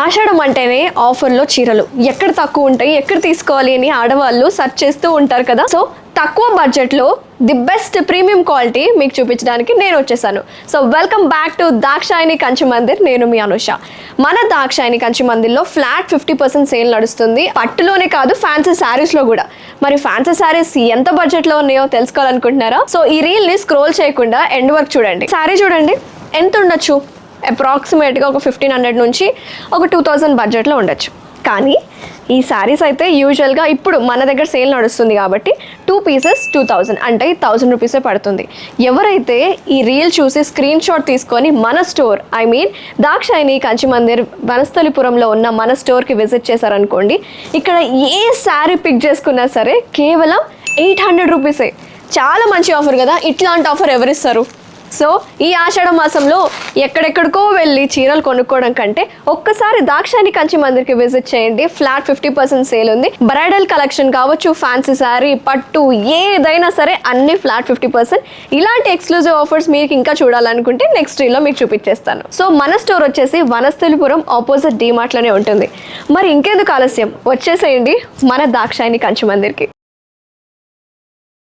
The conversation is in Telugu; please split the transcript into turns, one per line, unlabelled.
ఆషాఢం అంటేనే ఆఫర్లో చీరలు ఎక్కడ తక్కువ ఉంటాయి, ఎక్కడ తీసుకోవాలి అని ఆడవాళ్ళు సెర్చ్ చేస్తూ ఉంటారు కదా. సో తక్కువ బడ్జెట్లో ది బెస్ట్ ప్రీమియం క్వాలిటీ మీకు చూపించడానికి నేను వచ్చేసాను. So welcome back to Dakshayani Kanchi Mandir. నేను మీ అనుష. మన దాక్షాయిని కంచి మందిర్లో ఫ్లాట్ 50% సేల్ నడుస్తుంది. పట్టులోనే కాదు, ఫ్యాన్సీ శారీస్లో కూడా. మరి ఫ్యాన్సీ శారీస్ ఎంత బడ్జెట్లో ఉన్నాయో తెలుసుకోవాలనుకుంటున్నారా? సో ఈ రీల్ని స్క్రోల్ చేయకుండా ఎండ్ వరకు చూడండి. శారీ చూడండి ఎంత ఉండొచ్చు, అప్రాక్సిమేట్గా ఒక 1500 నుంచి ఒక 2000 బడ్జెట్లో ఉండొచ్చు. కానీ ఈ శారీస్ అయితే యూజువల్గా ఇప్పుడు మన దగ్గర సేల్ నడుస్తుంది కాబట్టి 2 పీసెస్ 2000 అంటే 1000 రూపీసే పడుతుంది. ఎవరైతే ఈ రీల్ చూసి స్క్రీన్ షాట్ తీసుకొని మన store, I mean Dakshayini Kanchi Mandir వనస్థలిపురంలో ఉన్న మన స్టోర్కి విజిట్ చేశారనుకోండి, ఇక్కడ ఏ శారీ పిక్ చేసుకున్నా సరే కేవలం 800 రూపీసే. చాలా మంచి ఆఫర్ కదా. ఇట్లాంటి ఆఫర్ ఎవరిస్తారు? సో ఈ ఆషాఢ మాసంలో ఎక్కడెక్కడికో వెళ్ళి చీరలు కొనుక్కోవడం కంటే ఒక్కసారి దాక్షాయిని కంచి మందిర్కి విజిట్ చేయండి. ఫ్లాట్ 50% సేల్ ఉంది. బ్రైడల్ కలెక్షన్ కావచ్చు, ఫ్యాన్సీ శారీ, పట్టు, ఏదైనా సరే అన్ని ఫ్లాట్ 50%. ఇలాంటి ఎక్స్క్లూజివ్ ఆఫర్స్ మీకు ఇంకా చూడాలనుకుంటే నెక్స్ట్ రీల్లో మీకు చూపించేస్తాను. సో మన స్టోర్ వచ్చేసి వనస్థలిపురం ఆపోజిట్ డీమార్ట్లోనే ఉంటుంది. మరి ఇంకెందుకు ఆలస్యం, వచ్చేసేయండి మన దాక్షాయిని కంచి మందిర్కి.